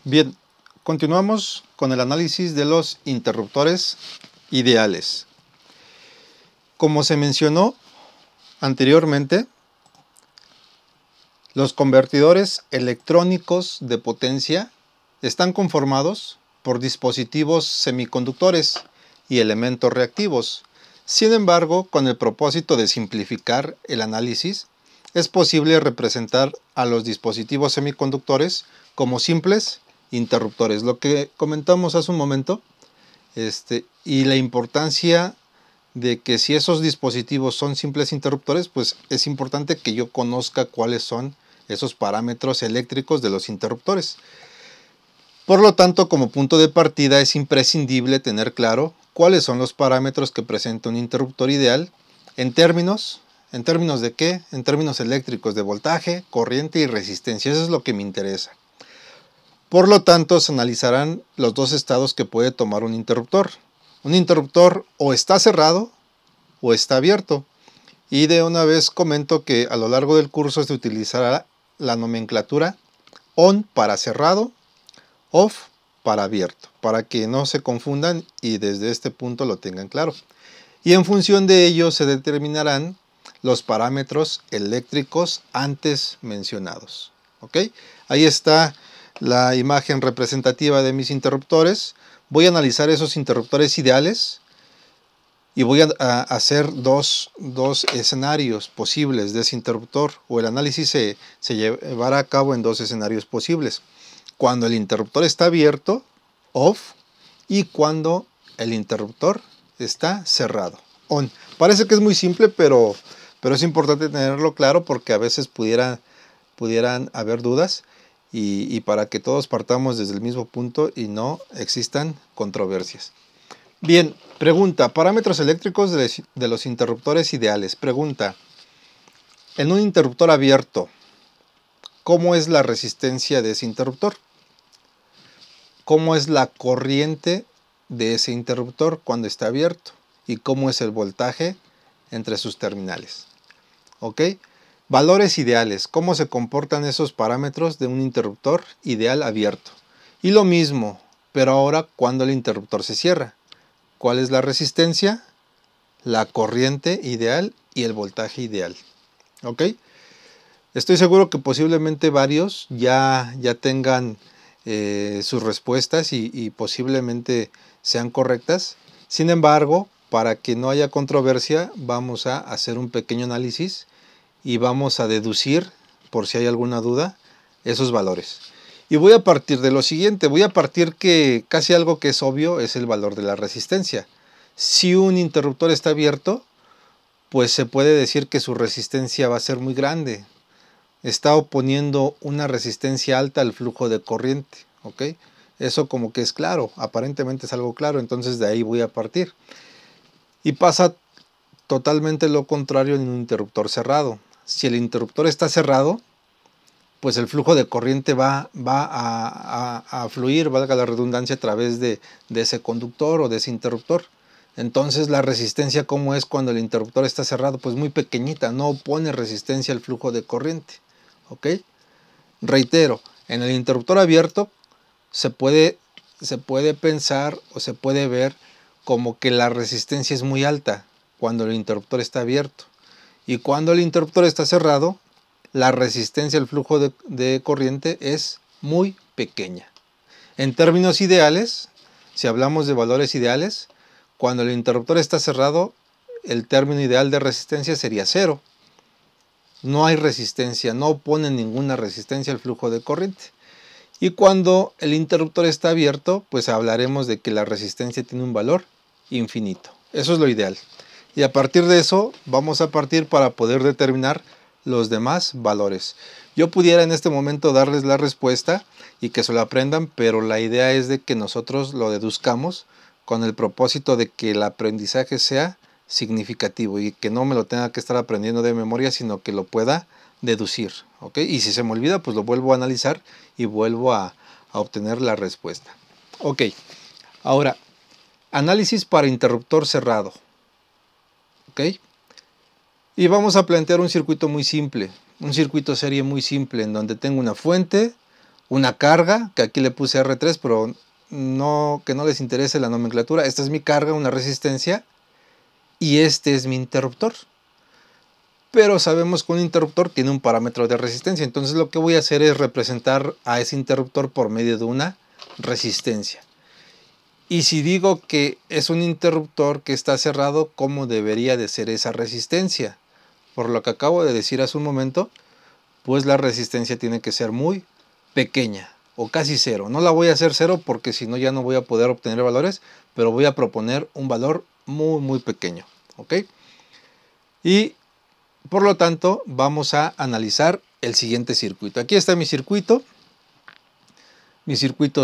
Bien, continuamos con el análisis de los interruptores ideales. Como se mencionó anteriormente, los convertidores electrónicos de potencia están conformados por dispositivos semiconductores y elementos reactivos. Sin embargo, con el propósito de simplificar el análisis, es posible representar a los dispositivos semiconductores como simples interruptores. Lo que comentamos hace un momento, y la importancia de que si esos dispositivos son simples interruptores, pues es importante que yo conozca cuáles son esos parámetros eléctricos de los interruptores. Por lo tanto, como punto de partida es imprescindible tener claro cuáles son los parámetros que presenta un interruptor ideal ¿en términos de qué? En términos eléctricos, de voltaje, corriente y resistencia. Eso es lo que me interesa. Por lo tanto, se analizarán los dos estados que puede tomar un interruptor. Un interruptor o está cerrado o está abierto. Y de una vez comento que a lo largo del curso se utilizará la nomenclatura ON para cerrado, OFF para abierto, para que no se confundan y desde este punto lo tengan claro. Y en función de ello se determinarán los parámetros eléctricos antes mencionados. ¿Ok? Ahí está la imagen representativa de mis interruptores. Voy a analizar esos interruptores ideales y voy a hacer dos escenarios posibles de ese interruptor, o el análisis se llevará a cabo en dos escenarios posibles. Cuando el interruptor está abierto, OFF, y cuando el interruptor está cerrado, ON. Parece que es muy simple, pero es importante tenerlo claro porque a veces pudieran haber dudas y para que todos partamos desde el mismo punto y no existan controversias. Bien, pregunta, parámetros eléctricos de los interruptores ideales. Pregunta, en un interruptor abierto, ¿cómo es la resistencia de ese interruptor? ¿Cómo es la corriente de ese interruptor cuando está abierto? ¿Y cómo es el voltaje entre sus terminales? ¿Ok? Valores ideales. ¿Cómo se comportan esos parámetros de un interruptor ideal abierto? Y lo mismo, pero ahora cuando el interruptor se cierra. ¿Cuál es la resistencia, la corriente ideal y el voltaje ideal? ¿Ok? Estoy seguro que posiblemente varios ya tengan sus respuestas y posiblemente sean correctas. Sin embargo, para que no haya controversia, vamos a hacer un pequeño análisis y vamos a deducir, por si hay alguna duda, esos valores. Y voy a partir de lo siguiente, voy a partir que casi algo que es obvio es el valor de la resistencia. Si un interruptor está abierto, pues se puede decir que su resistencia va a ser muy grande. Está oponiendo una resistencia alta al flujo de corriente, ¿ok? Eso como que es claro, aparentemente es algo claro, entonces de ahí voy a partir. Y pasa totalmente lo contrario en un interruptor cerrado. Si el interruptor está cerrado, pues el flujo de corriente va a fluir, valga la redundancia, a través de ese conductor o de ese interruptor. Entonces la resistencia, ¿cómo es cuando el interruptor está cerrado? Pues muy pequeñita, no opone resistencia al flujo de corriente. ¿Ok? Reitero, en el interruptor abierto se puede pensar o se puede ver como que la resistencia es muy alta cuando el interruptor está abierto. Y cuando el interruptor está cerrado, la resistencia al flujo de corriente es muy pequeña. En términos ideales, si hablamos de valores ideales, cuando el interruptor está cerrado, el término ideal de resistencia sería 0. No hay resistencia, no opone ninguna resistencia al flujo de corriente. Y cuando el interruptor está abierto, pues hablaremos de que la resistencia tiene un valor infinito. Eso es lo ideal. Y a partir de eso vamos a partir para poder determinar los demás valores. Yo pudiera en este momento darles la respuesta y que se lo aprendan, pero la idea es de que nosotros lo deduzcamos con el propósito de que el aprendizaje sea significativo y que no me lo tenga que estar aprendiendo de memoria, sino que lo pueda deducir. ¿Ok? Y si se me olvida, pues lo vuelvo a analizar y vuelvo a obtener la respuesta. Ok, ahora, análisis para interruptor cerrado. ¿Ok? Y vamos a plantear un circuito muy simple, un circuito serie muy simple, en donde tengo una fuente, una carga, que aquí le puse R3, pero no, que no les interese la nomenclatura. Esta es mi carga, una resistencia, y este es mi interruptor. Pero sabemos que un interruptor tiene un parámetro de resistencia, entonces lo que voy a hacer es representar a ese interruptor por medio de una resistencia. Y si digo que es un interruptor que está cerrado, ¿cómo debería de ser esa resistencia? Por lo que acabo de decir hace un momento, pues la resistencia tiene que ser muy pequeña o casi cero. No la voy a hacer cero porque si no ya no voy a poder obtener valores, pero voy a proponer un valor muy pequeño, ¿ok? Y por lo tanto vamos a analizar el siguiente circuito. Aquí está mi circuito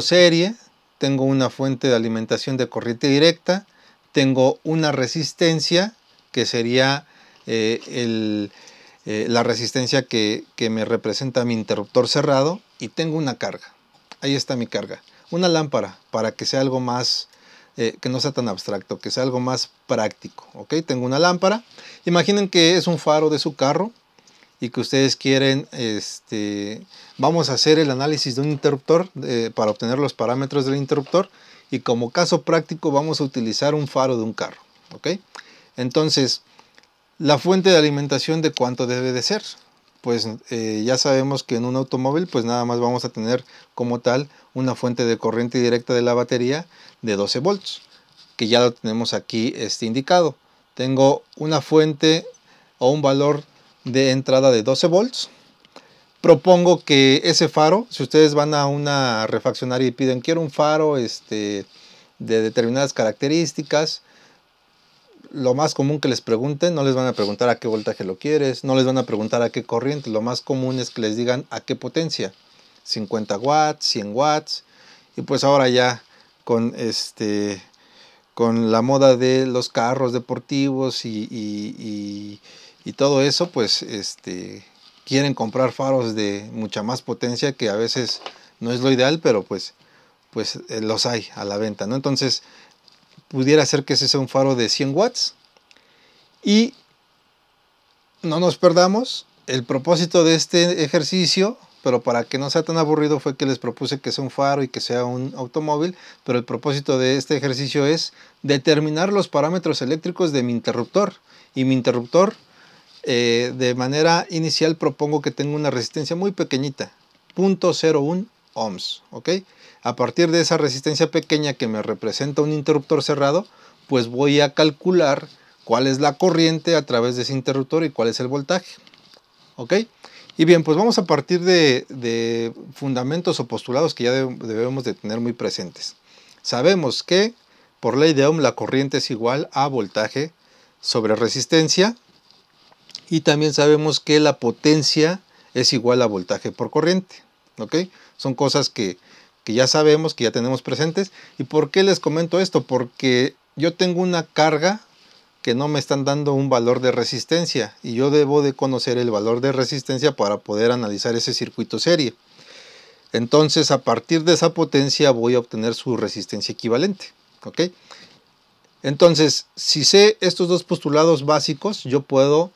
serie. Tengo una fuente de alimentación de corriente directa, tengo una resistencia que sería la resistencia que me representa mi interruptor cerrado, y tengo una carga. Ahí está mi carga. Una lámpara, para que sea algo más, que no sea tan abstracto, que sea algo más práctico. ¿Ok? Tengo una lámpara. Imaginen que es un faro de su carro y que ustedes quieren, vamos a hacer el análisis de un interruptor para obtener los parámetros del interruptor, y como caso práctico vamos a utilizar un faro de un carro. ¿Ok? Entonces, la fuente de alimentación, ¿de cuánto debe de ser? Pues ya sabemos que en un automóvil pues nada más vamos a tener como tal una fuente de corriente directa de la batería de 12 volts, que ya lo tenemos aquí indicado. Tengo una fuente o un valor de entrada de 12 volts. Propongo que ese faro, si ustedes van a una refaccionaria y piden quiero un faro de determinadas características, lo más común que les pregunten, no les van a preguntar a qué voltaje lo quieres, no les van a preguntar a qué corriente, lo más común es que les digan a qué potencia, 50 watts, 100 watts, y pues ahora ya con con la moda de los carros deportivos y todo eso, pues quieren comprar faros de mucha más potencia, que a veces no es lo ideal, pero pues los hay a la venta, ¿no? Entonces pudiera ser que ese sea un faro de 100 watts. Y no nos perdamos, el propósito de este ejercicio, pero para que no sea tan aburrido, fue que les propuse que sea un faro y que sea un automóvil, pero el propósito de este ejercicio es determinar los parámetros eléctricos de mi interruptor. Y mi interruptor, de manera inicial, propongo que tenga una resistencia muy pequeñita, 0.01 ohms, ¿ok? A partir de esa resistencia pequeña que me representa un interruptor cerrado, pues voy a calcular cuál es la corriente a través de ese interruptor y cuál es el voltaje, ¿ok? Y bien, pues vamos a partir de fundamentos o postulados que ya debemos de tener muy presentes. Sabemos que por ley de Ohm la corriente es igual a voltaje sobre resistencia, y también sabemos que la potencia es igual a voltaje por corriente, ¿ok? Son cosas que ya sabemos, que ya tenemos presentes. ¿Y por qué les comento esto? Porque yo tengo una carga que no me están dando un valor de resistencia, y yo debo de conocer el valor de resistencia para poder analizar ese circuito serie. Entonces, a partir de esa potencia voy a obtener su resistencia equivalente, ¿ok? Entonces, si sé estos dos postulados básicos, yo puedo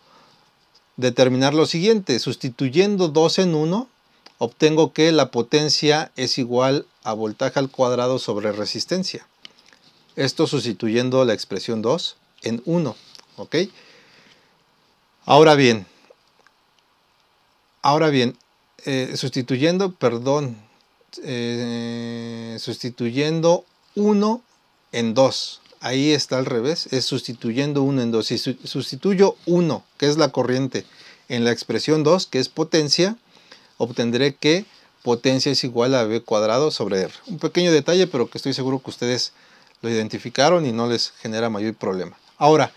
determinar lo siguiente. Sustituyendo 2 en 1, obtengo que la potencia es igual a voltaje al cuadrado sobre resistencia. Esto sustituyendo la expresión 2 en 1, ¿ok? Ahora bien, sustituyendo 1 en 2. Ahí está al revés, es sustituyendo 1 en 2. Si sustituyo 1, que es la corriente, en la expresión 2, que es potencia, obtendré que potencia es igual a V cuadrado sobre R. Un pequeño detalle, pero que estoy seguro que ustedes lo identificaron y no les genera mayor problema. Ahora,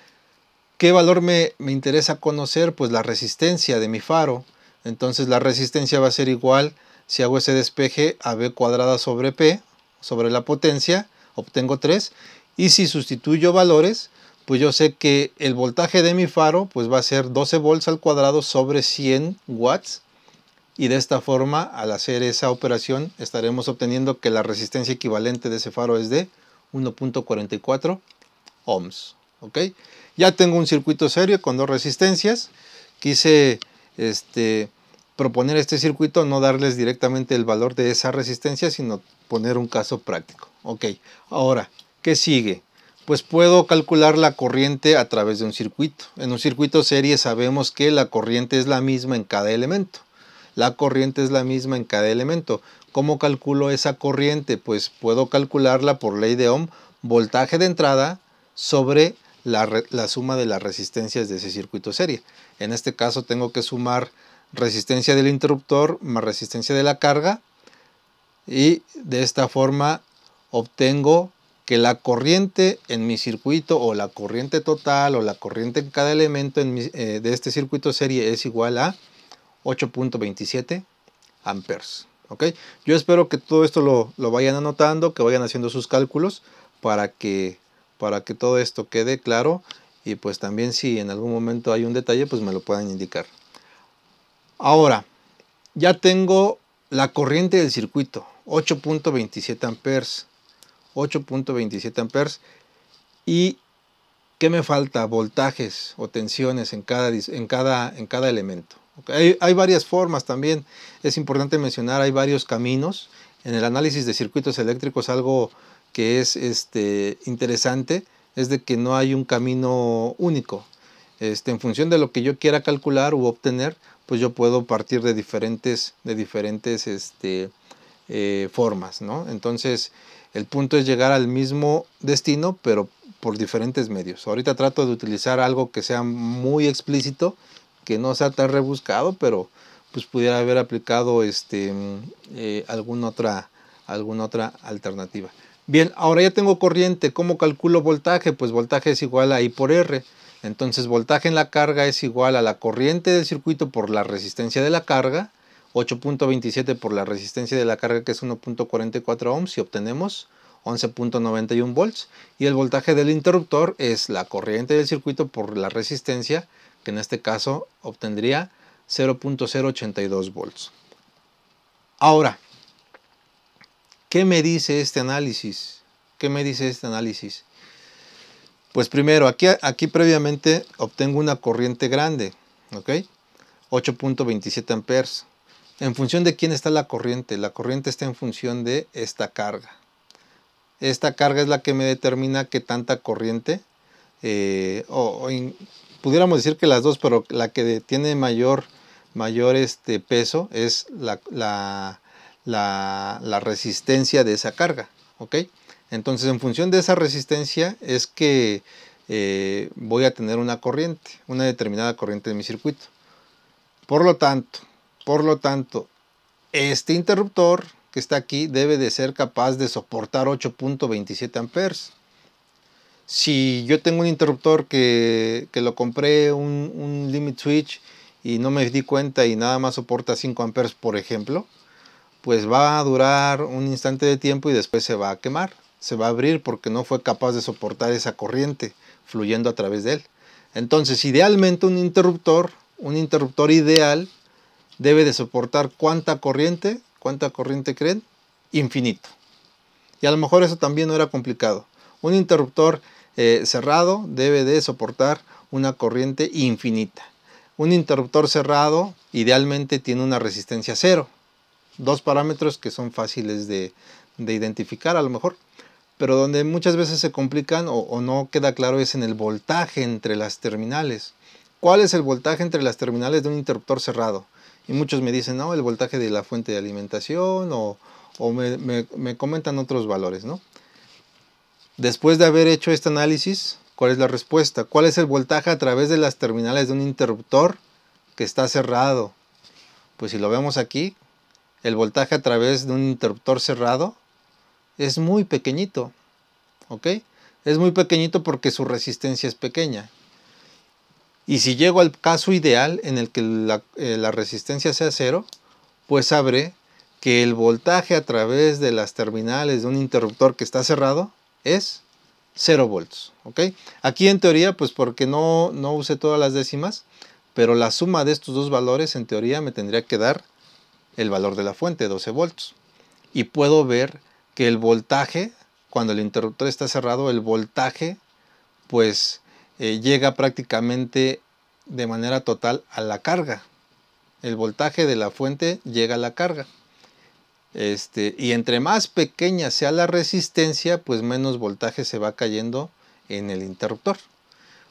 ¿qué valor me interesa conocer? Pues la resistencia de mi faro. Entonces la resistencia va a ser igual, si hago ese despeje, a V cuadrada sobre P, sobre la potencia, obtengo 3. Y si sustituyo valores, pues yo sé que el voltaje de mi faro pues va a ser 12 volts al cuadrado sobre 100 watts. Y de esta forma, al hacer esa operación, estaremos obteniendo que la resistencia equivalente de ese faro es de 1.44 ohms. ¿Ok? Ya tengo un circuito serio con dos resistencias. Quise proponer este circuito, no darles directamente el valor de esa resistencia, sino poner un caso práctico. Ok, ahora, ¿qué sigue? Pues puedo calcular la corriente a través de un circuito. En un circuito serie sabemos que la corriente es la misma en cada elemento. La corriente es la misma en cada elemento. ¿Cómo calculo esa corriente? Pues puedo calcularla por ley de Ohm, voltaje de entrada sobre la suma de las resistencias de ese circuito serie. En este caso tengo que sumar resistencia del interruptor más resistencia de la carga, y de esta forma obtengo que la corriente en mi circuito, o la corriente total, o la corriente en cada elemento de este circuito serie es igual a 8.27 amperes. ¿Ok? Yo espero que todo esto lo vayan anotando, que vayan haciendo sus cálculos para que todo esto quede claro, y pues también si en algún momento hay un detalle, pues me lo puedan indicar. Ahora, ya tengo la corriente del circuito, 8.27 amperes. 8.27 amperes. ¿Y qué me falta? Voltajes o tensiones en cada elemento. Okay. Hay varias formas también. Es importante mencionar, hay varios caminos. En el análisis de circuitos eléctricos, algo que es interesante es de que no hay un camino único. En función de lo que yo quiera calcular u obtener, pues yo puedo partir de diferentes formas, ¿no? Entonces, el punto es llegar al mismo destino, pero por diferentes medios. Ahorita trato de utilizar algo que sea muy explícito, que no sea tan rebuscado, pero pues pudiera haber aplicado alguna otra alternativa. Bien, ahora ya tengo corriente. ¿Cómo calculo voltaje? Pues voltaje es igual a I por R. Entonces voltaje en la carga es igual a la corriente del circuito por la resistencia de la carga, 8.27 por la resistencia de la carga, que es 1.44 ohms, y obtenemos 11.91 volts. Y el voltaje del interruptor es la corriente del circuito por la resistencia, que en este caso obtendría 0.082 volts. Ahora, ¿qué me dice este análisis? ¿Qué me dice este análisis? Pues primero, aquí previamente obtengo una corriente grande, ¿ok? 8.27 amperes. ¿En función de quién está la corriente? La corriente está en función de esta carga. Esta carga es la que me determina qué tanta corriente, pudiéramos decir que las dos, pero la que tiene mayor peso es la resistencia de esa carga, ¿ok? Entonces, en función de esa resistencia es que voy a tener una corriente, una determinada corriente de mi circuito. Por lo tanto, este interruptor que está aquí debe de ser capaz de soportar 8.27 amperes. Si yo tengo un interruptor que lo compré, un limit switch, y no me di cuenta y nada más soporta 5 amperes, por ejemplo, pues va a durar un instante de tiempo y después se va a quemar. Se va a abrir porque no fue capaz de soportar esa corriente fluyendo a través de él. Entonces, idealmente un interruptor ideal debe de soportar ¿cuánta corriente creen? Infinito. Y a lo mejor eso también no era complicado. Un interruptor cerrado debe de soportar una corriente infinita. Un interruptor cerrado idealmente tiene una resistencia cero. Dos parámetros que son fáciles de identificar a lo mejor. Pero donde muchas veces se complican o no queda claro es en el voltaje entre las terminales. ¿Cuál es el voltaje entre las terminales de un interruptor cerrado? Y muchos me dicen, no, el voltaje de la fuente de alimentación, o me comentan otros valores, ¿no? Después de haber hecho este análisis, ¿cuál es la respuesta? ¿Cuál es el voltaje a través de las terminales de un interruptor que está cerrado? Pues si lo vemos aquí, el voltaje a través de un interruptor cerrado es muy pequeñito, ¿ok? Es muy pequeñito porque su resistencia es pequeña. Y si llego al caso ideal en el que la resistencia sea cero, pues sabré que el voltaje a través de las terminales de un interruptor que está cerrado es 0 volts, ¿ok? Aquí en teoría, pues porque no usé todas las décimas, pero la suma de estos dos valores en teoría me tendría que dar el valor de la fuente, 12 volts. Y puedo ver que el voltaje, cuando el interruptor está cerrado, el voltaje pues llega prácticamente de manera total a la carga. el voltaje de la fuente llega a la carga. Y entre más pequeña sea la resistencia, pues menos voltaje se va cayendo en el interruptor.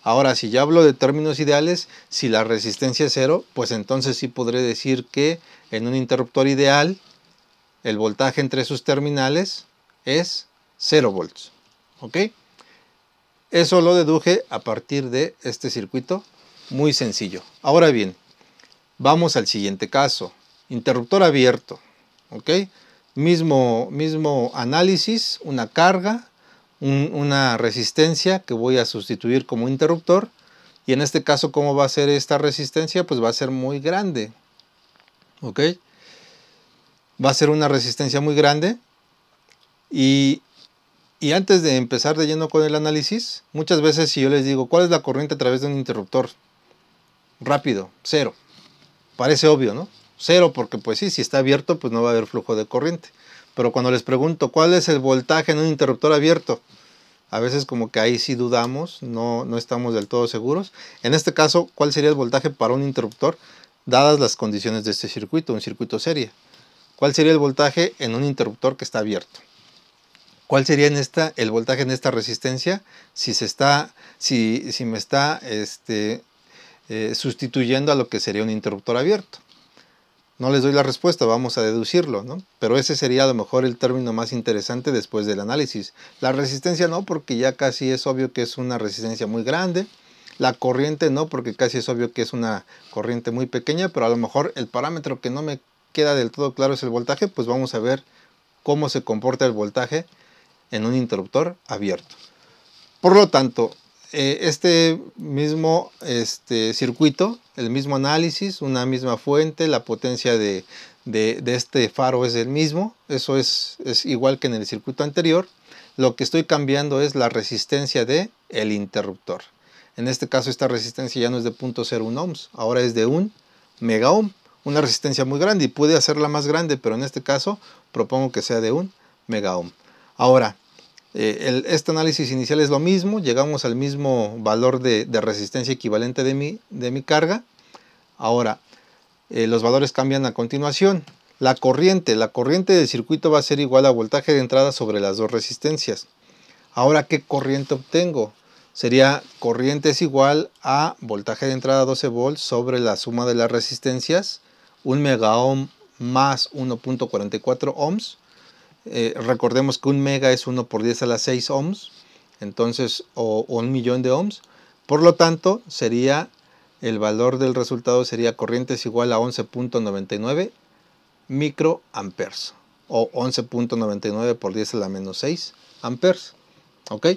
Ahora, si ya hablo de términos ideales, si la resistencia es 0, pues entonces sí podré decir que en un interruptor ideal, el voltaje entre sus terminales es 0 volts. ¿Ok? Eso lo deduje a partir de este circuito muy sencillo. Ahora bien, vamos al siguiente caso. Interruptor abierto. ¿Ok? Mismo análisis, una carga, una resistencia que voy a sustituir como interruptor. Y en este caso, ¿cómo va a ser esta resistencia? Pues va a ser muy grande. ¿Ok? Va a ser una resistencia muy grande. Y antes de empezar de lleno con el análisis, muchas veces si yo les digo, ¿cuál es la corriente a través de un interruptor? Rápido, 0. Parece obvio, ¿no? 0 porque pues sí, si está abierto, pues no va a haber flujo de corriente. Pero cuando les pregunto, ¿cuál es el voltaje en un interruptor abierto? A veces como que ahí sí dudamos, no estamos del todo seguros. En este caso, ¿cuál sería el voltaje para un interruptor? Dadas las condiciones de este circuito, un circuito serie. ¿Cuál sería el voltaje en un interruptor que está abierto? ¿Cuál sería el voltaje en esta resistencia si me está sustituyendo a lo que sería un interruptor abierto? No les doy la respuesta, vamos a deducirlo, ¿no? Pero ese sería a lo mejor el término más interesante después del análisis. La resistencia no, porque ya casi es obvio que es una resistencia muy grande. La corriente no, porque casi es obvio que es una corriente muy pequeña, pero a lo mejor el parámetro que no me queda del todo claro es el voltaje, pues vamos a ver cómo se comporta el voltaje en un interruptor abierto. Por lo tanto, este mismo circuito, el mismo análisis, una misma fuente, la potencia de este faro es el mismo, eso es igual que en el circuito anterior. Lo que estoy cambiando es la resistencia del interruptor. En este caso esta resistencia ya no es de 0.01 ohms, ahora es de 1 mega ohm, una resistencia muy grande y puede hacerla más grande, pero en este caso propongo que sea de 1 mega ohm. Ahora, este análisis inicial es lo mismo, llegamos al mismo valor de resistencia equivalente de mi carga. Ahora, los valores cambian a continuación. La corriente del circuito va a ser igual a voltaje de entrada sobre las dos resistencias. Ahora, ¿qué corriente obtengo? Sería corriente es igual a voltaje de entrada 12 volts sobre la suma de las resistencias, 1 mega ohm más 1.44 ohms. Recordemos que 1 mega es 1 por 10 a la 6 ohms, entonces, o 1 millón de ohms. Por lo tanto, el valor del resultado sería corriente es igual a 11.99 microamperes, o 11.99 por 10 a la menos 6 amperes. ¿Ok?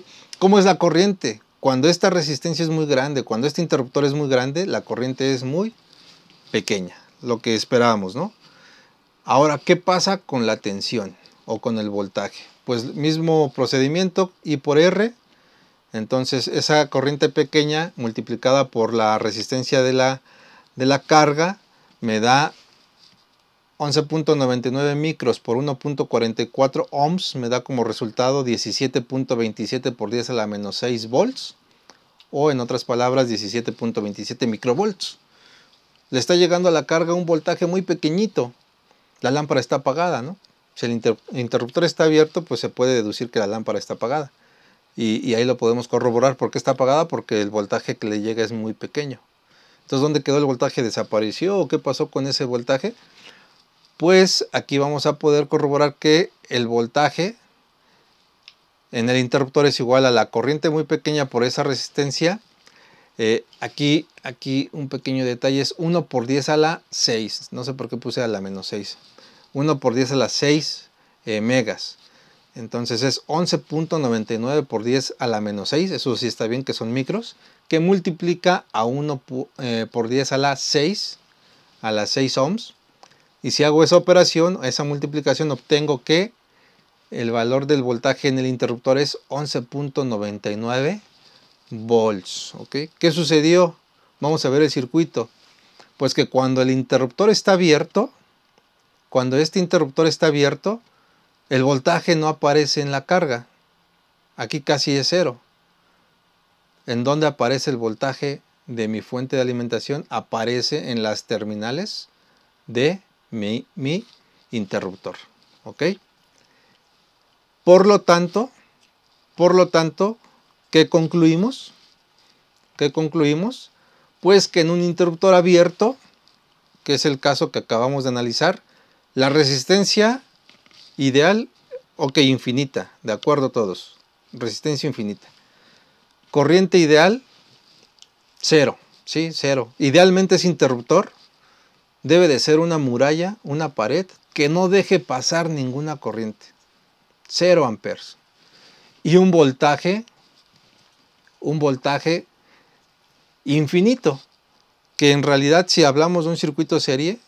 ¿Cómo es la corriente? Cuando esta resistencia es muy grande, cuando este interruptor es muy grande, la corriente es muy pequeña, lo que esperábamos, ¿no? Ahora, ¿qué pasa con la tensión o con el voltaje? Pues mismo procedimiento, I por R. Entonces esa corriente pequeña multiplicada por la resistencia de la carga me da 11.99 micros por 1.44 ohms, me da como resultado 17.27 por 10 a la menos 6 volts, o en otras palabras 17.27 microvolts. Le está llegando a la carga un voltaje muy pequeñito. La lámpara está apagada, ¿no? Si el interruptor está abierto, pues se puede deducir que la lámpara está apagada. Y ahí lo podemos corroborar. ¿Por qué está apagada? Porque el voltaje que le llega es muy pequeño. Entonces, ¿dónde quedó el voltaje? ¿Desapareció? ¿O qué pasó con ese voltaje? Pues aquí vamos a poder corroborar que el voltaje en el interruptor es igual a la corriente muy pequeña por esa resistencia. Aquí un pequeño detalle es 1 por 10 a la 6. No sé por qué puse a la menos 6. 1 por 10 a la 6 megas. Entonces es 11.99 por 10 a la menos 6. Eso sí está bien, que son micros. Que multiplica a 1 por 10 a la 6 ohms. Y si hago esa operación, esa multiplicación, obtengo que el valor del voltaje en el interruptor es 11.99 volts. ¿Ok? ¿Qué sucedió? Vamos a ver el circuito. Pues que cuando el interruptor está abierto, cuando este interruptor está abierto, el voltaje no aparece en la carga. Aquí casi es 0. ¿En dónde aparece el voltaje de mi fuente de alimentación? Aparece en las terminales de mi interruptor. ¿Ok? Por lo tanto, ¿qué concluimos? ¿Qué concluimos? Pues que en un interruptor abierto, que es el caso que acabamos de analizar, la resistencia ideal, ok, infinita, de acuerdo todos, resistencia infinita. Corriente ideal, cero, ¿sí? Cero. Idealmente ese interruptor debe de ser una muralla, una pared, que no deje pasar ninguna corriente. 0 amperes. Y un voltaje infinito, que en realidad si hablamos de un circuito serie,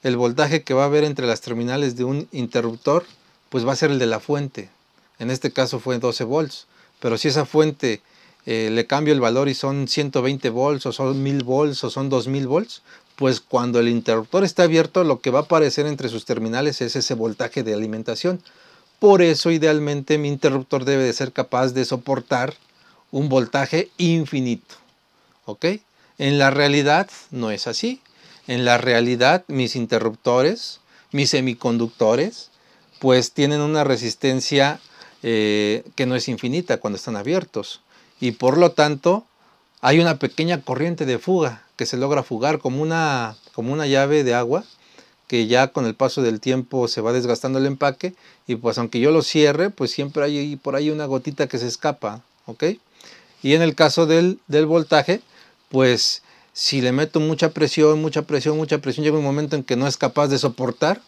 el voltaje que va a haber entre las terminales de un interruptor, pues va a ser el de la fuente. En este caso fue 12 volts, pero si esa fuente le cambio el valor y son 120 volts, o son 1000 volts, o son 2000 volts, pues cuando el interruptor está abierto, lo que va a aparecer entre sus terminales es ese voltaje de alimentación. Por eso, idealmente, mi interruptor debe de ser capaz de soportar un voltaje infinito. ¿Ok? En la realidad no es así. En la realidad mis interruptores, mis semiconductores, pues tienen una resistencia que no es infinita cuando están abiertos. Y por lo tanto hay una pequeña corriente de fuga que se logra fugar como una llave de agua que ya con el paso del tiempo se va desgastando el empaque y pues aunque yo lo cierre, pues siempre hay por ahí una gotita que se escapa. ¿Ok? Y en el caso del voltaje, pues si le meto mucha presión, llega un momento en que no es capaz de soportar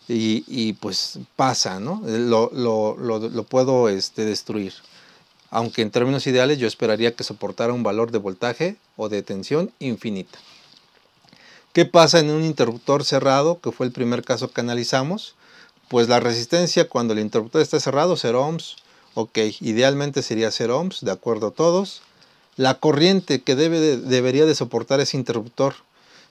y pues pasa, ¿no? Lo puedo destruir. Aunque en términos ideales yo esperaría que soportara un valor de voltaje o de tensión infinita. ¿Qué pasa en un interruptor cerrado, que fue el primer caso que analizamos? Pues la resistencia cuando el interruptor está cerrado, 0 ohms. Ok, idealmente sería 0 ohms, de acuerdo a todos. La corriente que debería de soportar ese interruptor,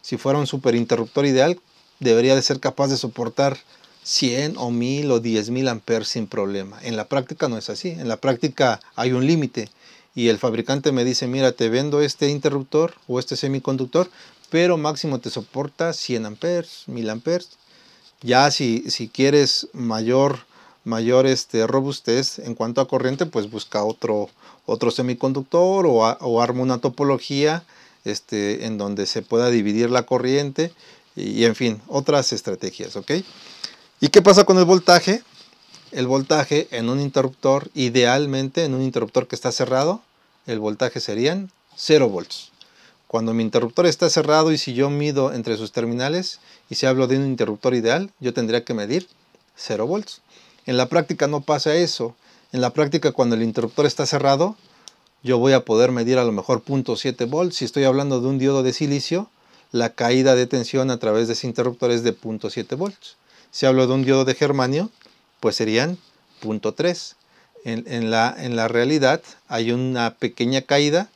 si fuera un superinterruptor ideal, debería de ser capaz de soportar 100 o 1000 o 10.000 amperes sin problema. En la práctica no es así. En la práctica hay un límite y el fabricante me dice, mira, te vendo este interruptor o este semiconductor, pero máximo te soporta 100 amperes, 1000 amperes. Ya si quieres mayor robustez en cuanto a corriente, pues busca otro semiconductor o arma una topología en donde se pueda dividir la corriente y en fin, otras estrategias. ¿Ok? ¿Y qué pasa con el voltaje? El voltaje en un interruptor, idealmente en un interruptor que está cerrado, el voltaje serían 0 volts. Cuando mi interruptor está cerrado y si yo mido entre sus terminales y si hablo de un interruptor ideal, yo tendría que medir 0 volts. En la práctica no pasa eso. En la práctica cuando el interruptor está cerrado, yo voy a poder medir a lo mejor 0.7 volts. Si estoy hablando de un diodo de silicio, la caída de tensión a través de ese interruptor es de 0.7 volts. Si hablo de un diodo de germanio, pues serían 0.3. En la realidad hay una pequeña caída.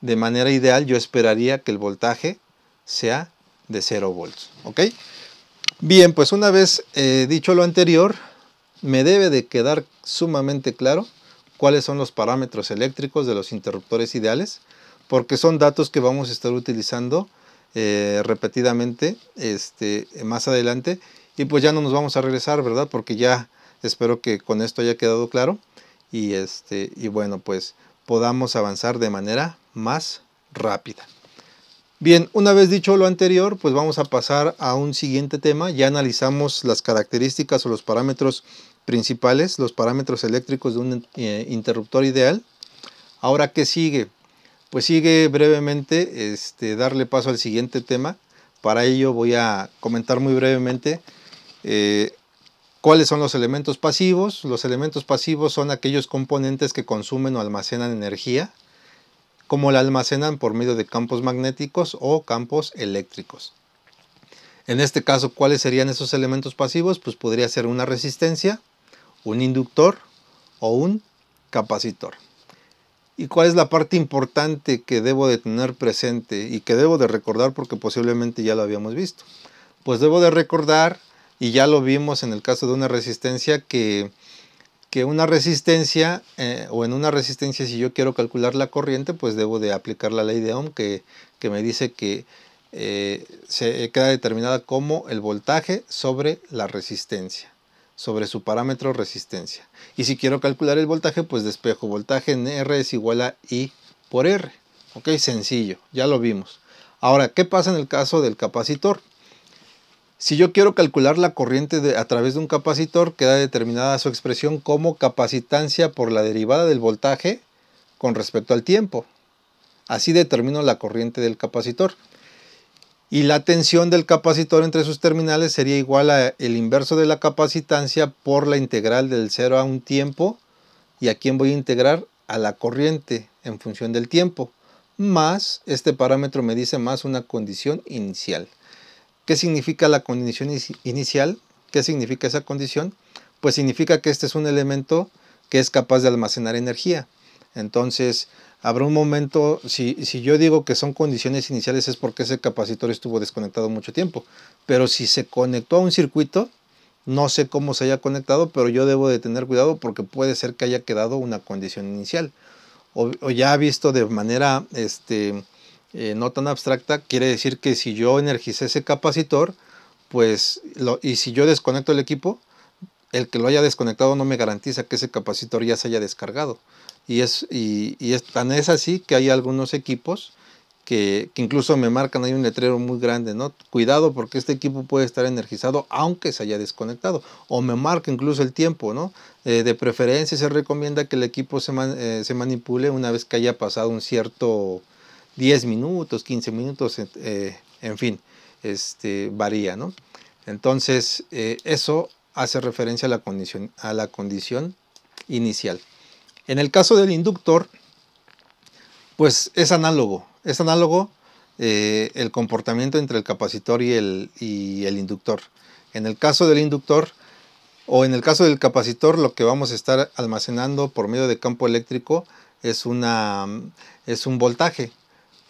De manera ideal yo esperaría que el voltaje sea de 0 volts. ¿Ok? Bien, pues una vez dicho lo anterior, me debe de quedar sumamente claro cuáles son los parámetros eléctricos de los interruptores ideales, porque son datos que vamos a estar utilizando repetidamente más adelante y pues ya no nos vamos a regresar, ¿verdad? Porque ya espero que con esto haya quedado claro y bueno, pues podamos avanzar de manera más rápida. Bien, una vez dicho lo anterior, pues vamos a pasar a un siguiente tema. Ya analizamos las características o los parámetros principales, los parámetros eléctricos de un interruptor ideal. Ahora, ¿qué sigue? Pues sigue brevemente darle paso al siguiente tema. Para ello voy a comentar muy brevemente ¿cuáles son los elementos pasivos? Los elementos pasivos son aquellos componentes que consumen o almacenan energía, como la almacenan por medio de campos magnéticos o campos eléctricos. En este caso, ¿cuáles serían esos elementos pasivos? Pues podría ser una resistencia, un inductor o un capacitor. ¿Y cuál es la parte importante que debo de tener presente y que debo de recordar porque posiblemente ya lo habíamos visto? Pues debo de recordar, y ya lo vimos en el caso de una resistencia, que una resistencia o en una resistencia si yo quiero calcular la corriente, pues debo de aplicar la ley de Ohm que me dice que se queda determinada como el voltaje sobre la resistencia, sobre su parámetro resistencia. Y si quiero calcular el voltaje, pues despejo. Voltaje en R es igual a I por R. Ok, sencillo, ya lo vimos. Ahora, ¿qué pasa en el caso del capacitor? Si yo quiero calcular la corriente a través de un capacitor, queda determinada su expresión como capacitancia por la derivada del voltaje con respecto al tiempo. Así determino la corriente del capacitor. Y la tensión del capacitor entre sus terminales sería igual a el inverso de la capacitancia por la integral del 0 a un tiempo. ¿Y a quién voy a integrar? A la corriente en función del tiempo. Más, este parámetro me dice más una condición inicial. ¿Qué significa la condición inicial? ¿Qué significa esa condición? Pues significa que este es un elemento que es capaz de almacenar energía. Entonces, habrá un momento, si yo digo que son condiciones iniciales es porque ese capacitor estuvo desconectado mucho tiempo. Pero si se conectó a un circuito, no sé cómo se haya conectado, pero yo debo de tener cuidado porque puede ser que haya quedado una condición inicial. O ya visto de manera no tan abstracta, quiere decir que si yo energicé ese capacitor, pues, y si yo desconecto el equipo, el que lo haya desconectado no me garantiza que ese capacitor ya se haya descargado. Y tan es así que hay algunos equipos que incluso me marcan, hay un letrero muy grande, ¿no? Cuidado porque este equipo puede estar energizado aunque se haya desconectado. O me marca incluso el tiempo, ¿no? De preferencia se recomienda que el equipo se manipule una vez que haya pasado un cierto 10 minutos, 15 minutos, en fin, varía, ¿no? Entonces, eso hace referencia a la condición inicial. En el caso del inductor, pues es análogo el comportamiento entre el capacitor y el inductor. En el caso del inductor o en el caso del capacitor, lo que vamos a estar almacenando por medio de campo eléctrico es un voltaje.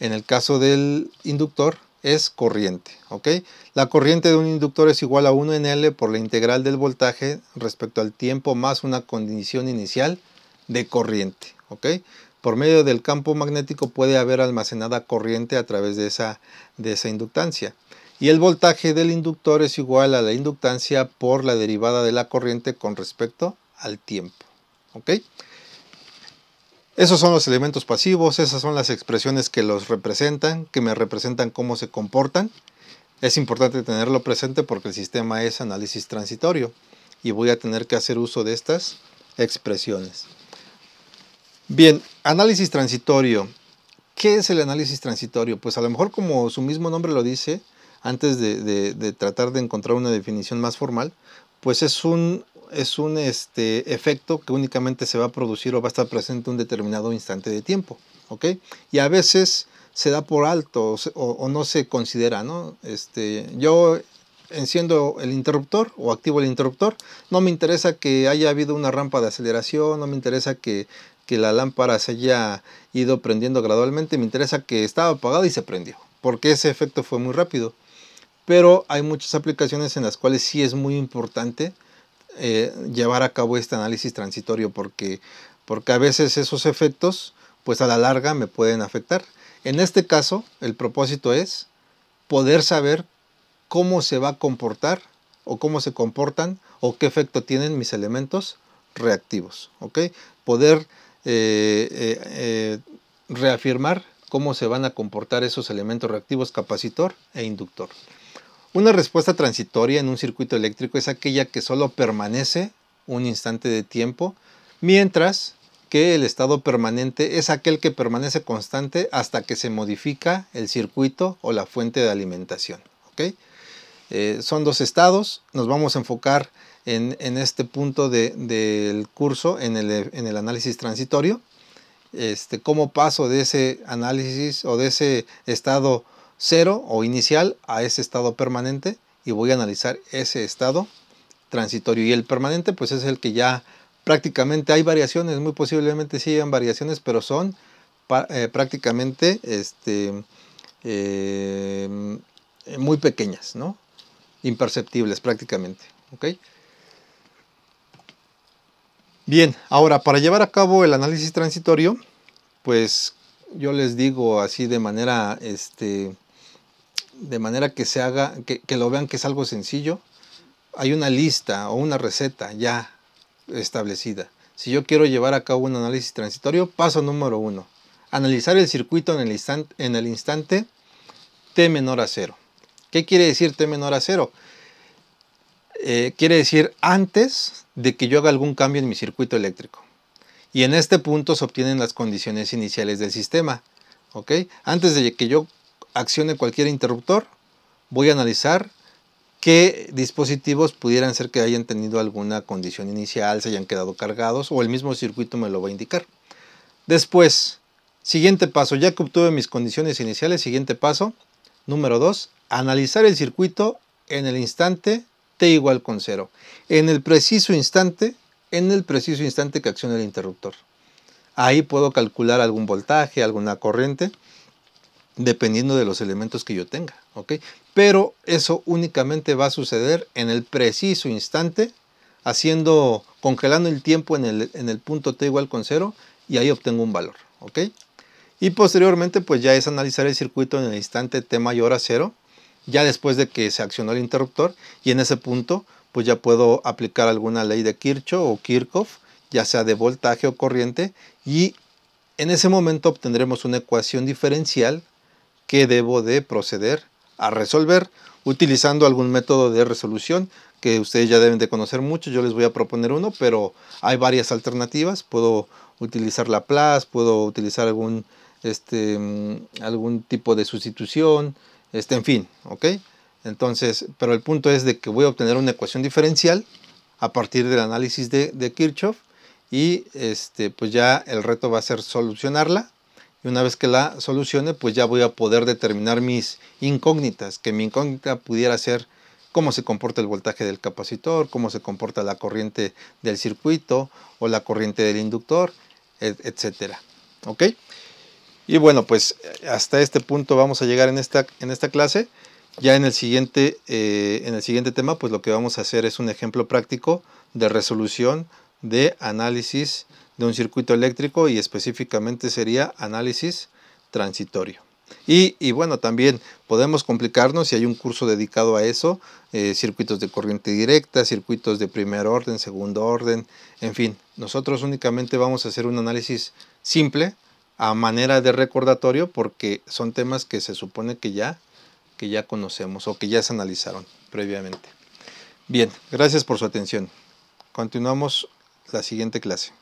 En el caso del inductor es corriente, ¿ok? La corriente de un inductor es igual a 1 en L por la integral del voltaje respecto al tiempo más una condición inicial de corriente, ¿ok? Por medio del campo magnético puede haber almacenada corriente a través de esa inductancia. Y el voltaje del inductor es igual a la inductancia por la derivada de la corriente con respecto al tiempo, ¿ok? Esos son los elementos pasivos, esas son las expresiones que los representan, que me representan cómo se comportan. Es importante tenerlo presente porque el sistema es análisis transitorio y voy a tener que hacer uso de estas expresiones. Bien, análisis transitorio. ¿Qué es el análisis transitorio? Pues a lo mejor como su mismo nombre lo dice, antes de tratar de encontrar una definición más formal, pues es un efecto que únicamente se va a producir o va a estar presente en un determinado instante de tiempo, ¿ok? Y a veces se da por alto o no se considera, ¿no? Yo enciendo el interruptor o activo el interruptor, no me interesa que haya habido una rampa de aceleración, no me interesa que la lámpara se haya ido prendiendo gradualmente, me interesa que estaba apagada y se prendió, porque ese efecto fue muy rápido. Pero hay muchas aplicaciones en las cuales sí es muy importante llevar a cabo este análisis transitorio porque a veces esos efectos pues a la larga me pueden afectar. En este caso el propósito es poder saber cómo se va a comportar o cómo se comportan o qué efecto tienen mis elementos reactivos, ¿ok? Poder reafirmar cómo se van a comportar esos elementos reactivos capacitor e inductor. Una respuesta transitoria en un circuito eléctrico es aquella que solo permanece un instante de tiempo, mientras que el estado permanente es aquel que permanece constante hasta que se modifica el circuito o la fuente de alimentación, ¿ok? Son dos estados, nos vamos a enfocar en este punto del curso, en el análisis transitorio, cómo paso de ese análisis o de ese estado cero o inicial a ese estado permanente y voy a analizar ese estado transitorio. Y el permanente pues es el que ya prácticamente hay variaciones, muy posiblemente sí hayan variaciones, pero son prácticamente muy pequeñas, ¿no? Imperceptibles prácticamente, ¿ok? Bien, ahora para llevar a cabo el análisis transitorio, pues yo les digo así de manera de manera que se haga, que lo vean que es algo sencillo. Hay una lista o una receta ya establecida. Si yo quiero llevar a cabo un análisis transitorio, paso número 1, analizar el circuito en el instante t menor a 0. ¿Qué quiere decir t menor a 0? Quiere decir antes de que yo haga algún cambio en mi circuito eléctrico. Y en este punto se obtienen las condiciones iniciales del sistema. ¿Ok? Antes de que yo accione cualquier interruptor, voy a analizar qué dispositivos pudieran ser que hayan tenido alguna condición inicial, se hayan quedado cargados, o el mismo circuito me lo va a indicar. Después, siguiente paso, ya que obtuve mis condiciones iniciales, siguiente paso, número 2, analizar el circuito en el instante t igual con 0. En el preciso instante que accione el interruptor. Ahí puedo calcular algún voltaje, alguna corriente, dependiendo de los elementos que yo tenga, ¿ok? Pero eso únicamente va a suceder en el preciso instante, congelando el tiempo en el punto t igual con 0, y ahí obtengo un valor, ¿ok? Y posteriormente pues ya es analizar el circuito en el instante t mayor a 0, ya después de que se accionó el interruptor, y en ese punto pues ya puedo aplicar alguna ley de Kirchhoff o Kirchhoff, ya sea de voltaje o corriente, y en ese momento obtendremos una ecuación diferencial que debo de proceder a resolver utilizando algún método de resolución que ustedes ya deben de conocer mucho. Yo les voy a proponer uno, pero hay varias alternativas. Puedo utilizar Laplace, puedo utilizar algún tipo de sustitución, en fin, ¿ok? Entonces, pero el punto es de que voy a obtener una ecuación diferencial a partir del análisis de Kirchhoff, y pues ya el reto va a ser solucionarla. Y una vez que la solucione, pues ya voy a poder determinar mis incógnitas, que mi incógnita pudiera ser cómo se comporta el voltaje del capacitor, cómo se comporta la corriente del circuito o la corriente del inductor, etcétera. ¿Ok? Y bueno, pues hasta este punto vamos a llegar en esta clase. Ya en el siguiente tema, pues lo que vamos a hacer es un ejemplo práctico de resolución de análisis de un circuito eléctrico, y específicamente sería análisis transitorio. Y bueno, también podemos complicarnos si hay un curso dedicado a eso, circuitos de corriente directa, circuitos de primer orden, segundo orden, en fin. Nosotros únicamente vamos a hacer un análisis simple a manera de recordatorio, porque son temas que se supone que ya conocemos o que ya se analizaron previamente. Bien, gracias por su atención. Continuamos la siguiente clase.